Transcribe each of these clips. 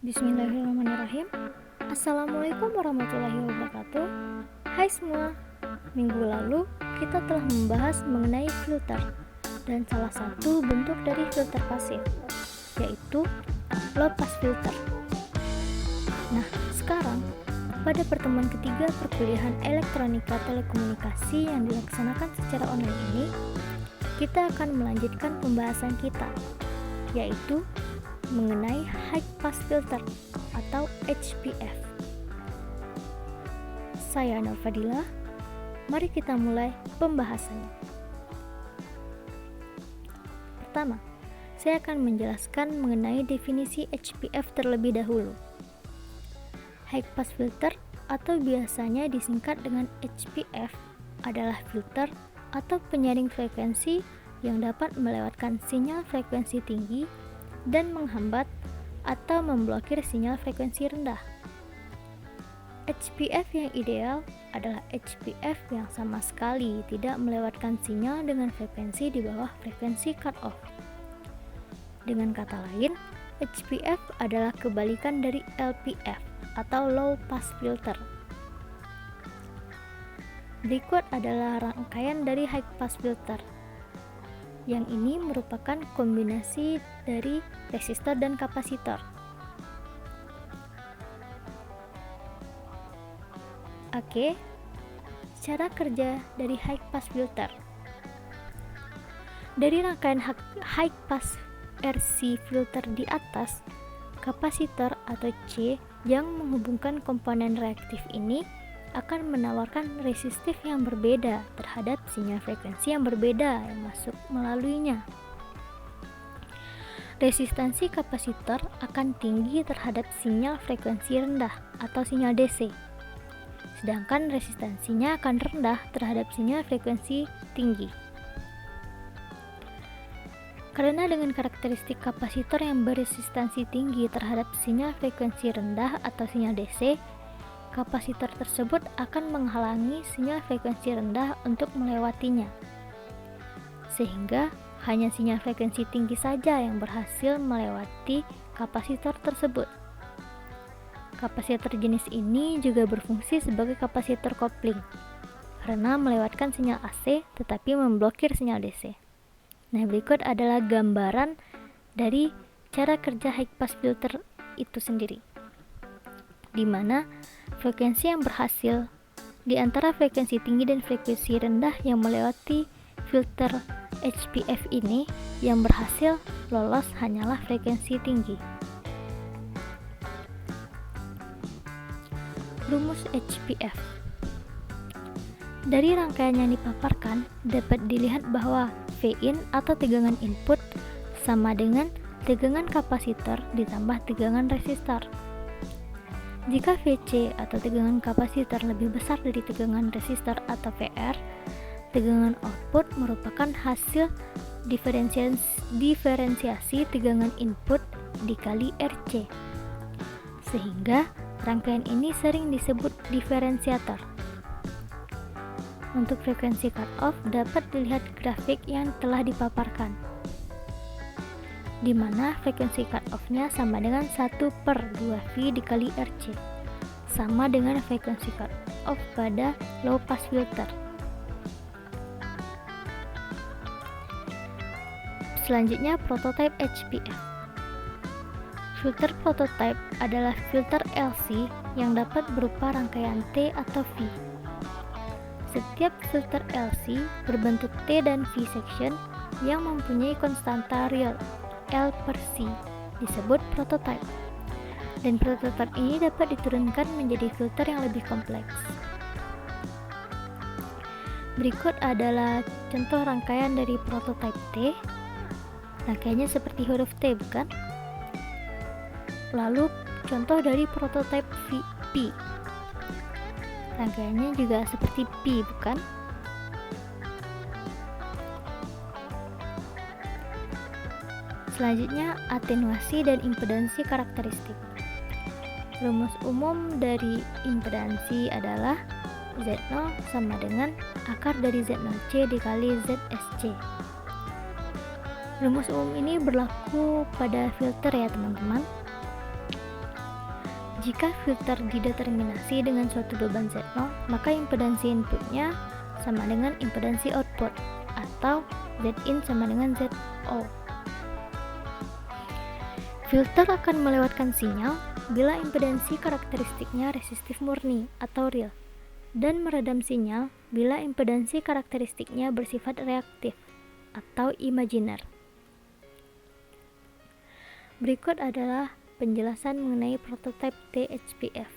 Bismillahirrahmanirrahim. Assalamualaikum warahmatullahi wabarakatuh. Hai semua. Minggu lalu kita telah membahas mengenai filter dan salah satu bentuk dari filter pasif, yaitu low pass filter. Nah, sekarang pada pertemuan ketiga perkuliahan elektronika telekomunikasi yang dilaksanakan secara online ini, kita akan melanjutkan pembahasan kita, yaitu mengenai high pass filter atau HPF. Saya Nur Fadila. Mari kita mulai pembahasannya. Pertama, saya akan menjelaskan mengenai definisi HPF terlebih dahulu. High pass filter atau biasanya disingkat dengan HPF adalah filter atau penyaring frekuensi yang dapat melewatkan sinyal frekuensi tinggi dan menghambat atau memblokir sinyal frekuensi rendah. HPF yang ideal adalah HPF yang sama sekali tidak melewatkan sinyal dengan frekuensi di bawah frekuensi cutoff. Dengan kata lain, HPF adalah kebalikan dari LPF atau low pass filter. Berikut adalah rangkaian dari high pass filter. Yang ini merupakan kombinasi dari resistor dan kapasitor. Oke, cara kerja dari high pass filter. Dari rangkaian high pass RC filter di atas, kapasitor atau C yang menghubungkan komponen reaktif ini akan menawarkan resistif yang berbeda terhadap sinyal frekuensi yang berbeda yang masuk melaluinya. Resistansi kapasitor akan tinggi terhadap sinyal frekuensi rendah atau sinyal DC, sedangkan resistansinya akan rendah terhadap sinyal frekuensi tinggi. Karena dengan karakteristik kapasitor yang beresistansi tinggi terhadap sinyal frekuensi rendah atau sinyal DC, kapasitor tersebut akan menghalangi sinyal frekuensi rendah untuk melewatinya, sehingga hanya sinyal frekuensi tinggi saja yang berhasil melewati kapasitor tersebut. Kapasitor jenis ini juga berfungsi sebagai kapasitor kopling, karena melewatkan sinyal AC tetapi memblokir sinyal DC. Nah, berikut adalah gambaran dari cara kerja high pass filter itu sendiri, di mana frekuensi yang berhasil di antara frekuensi tinggi dan frekuensi rendah yang melewati filter HPF ini, yang berhasil lolos hanyalah frekuensi tinggi. Rumus HPF. Dari rangkaian yang dipaparkan dapat dilihat bahwa Vin atau tegangan input sama dengan tegangan kapasitor ditambah tegangan resistor. Jika Vc atau tegangan kapasitor lebih besar dari tegangan resistor atau VR, tegangan output merupakan hasil diferensiasi tegangan input dikali RC, sehingga rangkaian ini sering disebut diferensiator. Untuk frekuensi cutoff dapat dilihat grafik yang telah dipaparkan, di mana frekuensi cutoff-nya sama dengan 1/2V dikali RC, sama dengan frekuensi cutoff pada low pass filter. Selanjutnya, prototype HPF. Filter prototype adalah filter LC yang dapat berupa rangkaian T atau V. Setiap filter LC berbentuk T dan V section yang mempunyai konstanta real L/C disebut prototype, dan prototype ini dapat diturunkan menjadi filter yang lebih kompleks. Berikut adalah contoh rangkaian dari prototype T. Rangkaiannya seperti huruf T, bukan? Lalu contoh dari prototype P. Rangkaiannya juga seperti P, bukan? Selanjutnya, atenuasi dan impedansi karakteristik. Rumus umum dari impedansi adalah Z0 sama dengan akar dari Z0C dikali ZSC. Rumus umum ini berlaku pada filter ya teman-teman. Jika filter dideterminasi dengan suatu beban Z0, maka impedansi inputnya sama dengan impedansi output, atau Zin sama dengan ZO. Filter akan melewatkan sinyal bila impedansi karakteristiknya resistif murni atau real, dan meredam sinyal bila impedansi karakteristiknya bersifat reaktif atau imajiner. Berikut adalah penjelasan mengenai prototipe THPF.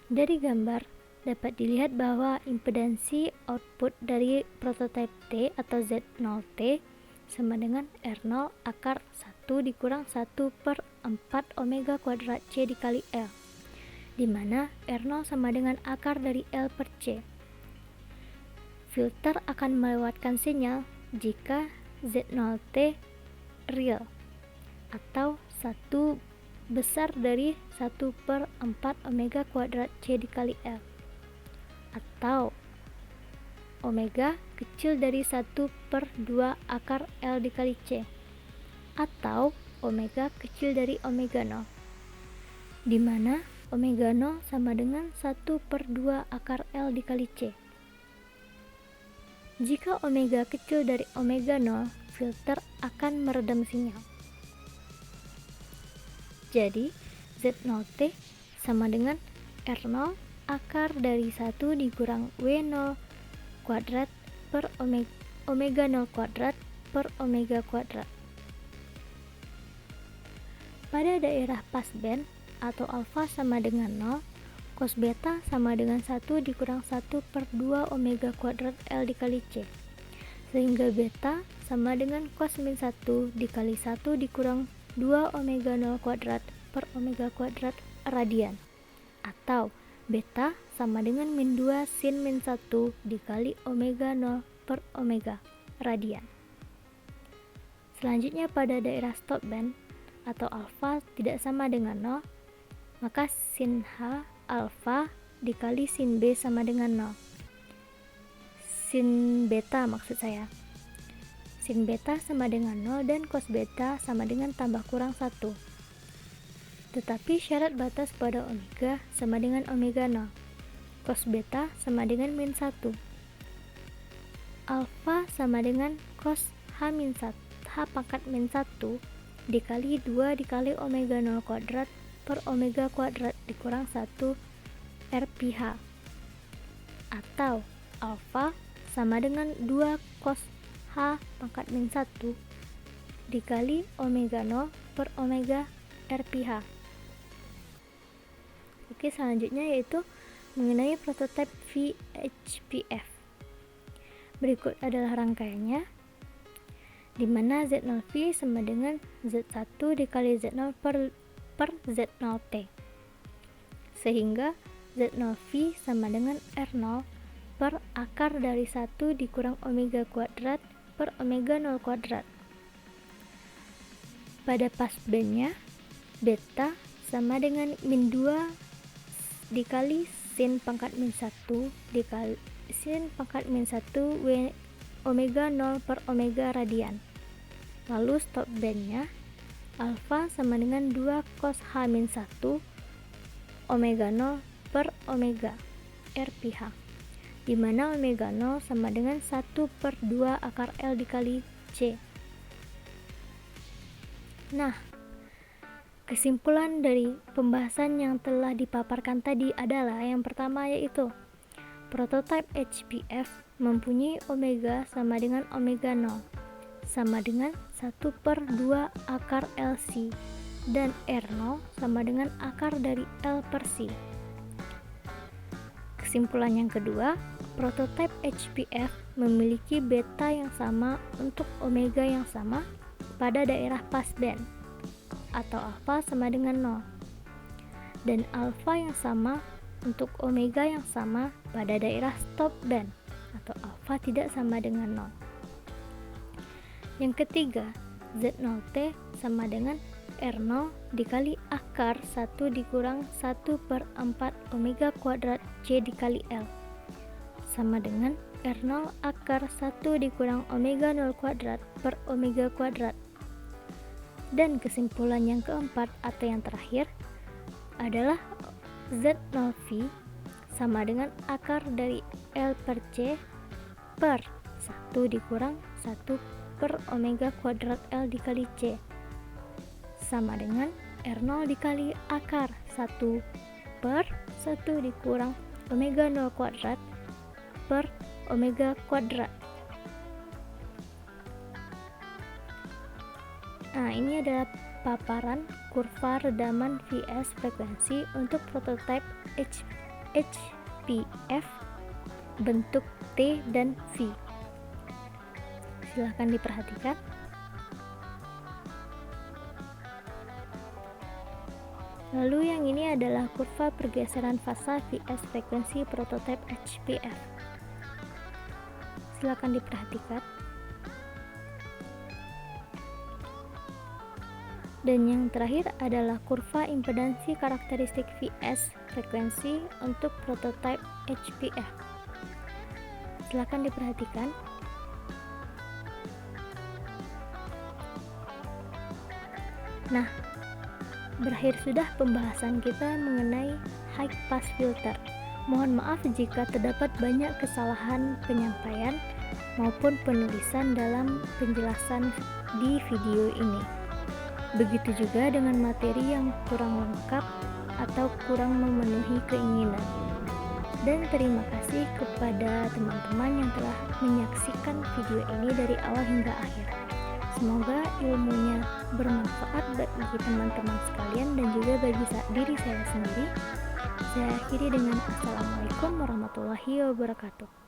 Dari gambar dapat dilihat bahwa impedansi output dari prototipe T atau Z0T sama dengan R0 akar 1 dikurang 1 per 4 omega kuadrat C dikali L, di mana R0 sama dengan akar dari L per C. Filter akan melewatkan sinyal jika Z0T real atau 1 besar dari 1 per 4 omega kuadrat C dikali L, atau omega kecil dari 1 per 2 akar L dikali C, atau omega kecil dari omega 0, di mana omega 0 sama dengan 1 per 2 akar L dikali C. Jika omega kecil dari omega 0, filter akan meredam sinyal. Jadi, Z0T sama dengan R0 akar dari 1 dikurang W0 kuadrat per omega 0 kuadrat per omega kuadrat. Pada daerah passband atau alfa sama dengan 0, cos beta sama dengan 1 dikurang 1 per 2 omega kuadrat L dikali C, sehingga beta sama dengan cos min 1 dikali 1 dikurang 2 omega 0 kuadrat per omega kuadrat radian, atau beta sama dengan min 2 sin min 1 dikali omega 0 per omega radian. Selanjutnya pada daerah stop band atau alfa tidak sama dengan 0, maka sin H alfa dikali sin B sama dengan 0. Sin beta maksud saya. Sin beta sama dengan 0 dan cos beta sama dengan tambah kurang 1. Tetapi syarat batas pada omega sama dengan omega 0. Cos beta sama dengan min 1. Alfa sama dengan cos H min 1, H pangkat min 1 dikali 2 dikali omega 0 kuadrat per omega kuadrat dikurang 1 R pi H. Atau alfa sama dengan 2 cos H pangkat min 1 dikali omega 0 per omega R pi H. Oke, selanjutnya yaitu mengenai prototipe VHPF. Berikut adalah rangkaiannya, di mana Z0V sama dengan Z1 dikali Z0 per Z0T, sehingga Z0V sama dengan R0 per akar dari 1 dikurang omega kuadrat per omega 0 kuadrat. Pada passbandnya, beta sama dengan min 2 dikali sin pangkat min 1 dikali sin pangkat min 1 W omega 0 per omega radian. Lalu stop bandnya, alfa sama dengan 2 cos H min 1 omega 0 per omega R pi H, di mana omega 0 sama dengan 1 per 2 akar L dikali C. Nah, kesimpulan dari pembahasan yang telah dipaparkan tadi adalah yang pertama yaitu prototipe HPF mempunyai omega sama dengan omega 0 sama dengan 1 per 2 akar LC dan R0 sama dengan akar dari L per C. Kesimpulan yang kedua, prototipe HPF memiliki beta yang sama untuk omega yang sama pada daerah passband atau alfa sama dengan 0, dan alfa yang sama untuk omega yang sama pada daerah stop band atau alfa tidak sama dengan 0. Yang ketiga, Z0T sama dengan R0 dikali akar 1 dikurang 1 per 4 omega kuadrat C dikali L sama dengan R0 akar 1 dikurang omega 0 kuadrat per omega kuadrat. Dan kesimpulan yang keempat atau yang terakhir, adalah Z0V sama dengan akar dari L per C per 1 dikurang 1 per omega kuadrat L dikali C sama dengan R0 dikali akar 1 per 1 dikurang omega 0 kuadrat per omega kuadrat. Nah, ini adalah paparan kurva redaman Vs frekuensi untuk prototipe HPF bentuk T dan V. Silahkan diperhatikan. Lalu yang ini adalah kurva pergeseran fasa Vs frekuensi prototipe HPF. Silahkan diperhatikan. Dan yang terakhir adalah kurva impedansi karakteristik Vs frekuensi untuk prototipe HPF. Silakan diperhatikan. Nah, berakhir sudah pembahasan kita mengenai high pass filter. Mohon maaf jika terdapat banyak kesalahan penyampaian maupun penulisan dalam penjelasan di video ini. Begitu juga dengan materi yang kurang lengkap atau kurang memenuhi keinginan. Dan terima kasih kepada teman-teman yang telah menyaksikan video ini dari awal hingga akhir. Semoga ilmunya bermanfaat bagi teman-teman sekalian dan juga bagi diri saya sendiri. Saya akhiri dengan Assalamualaikum warahmatullahi wabarakatuh.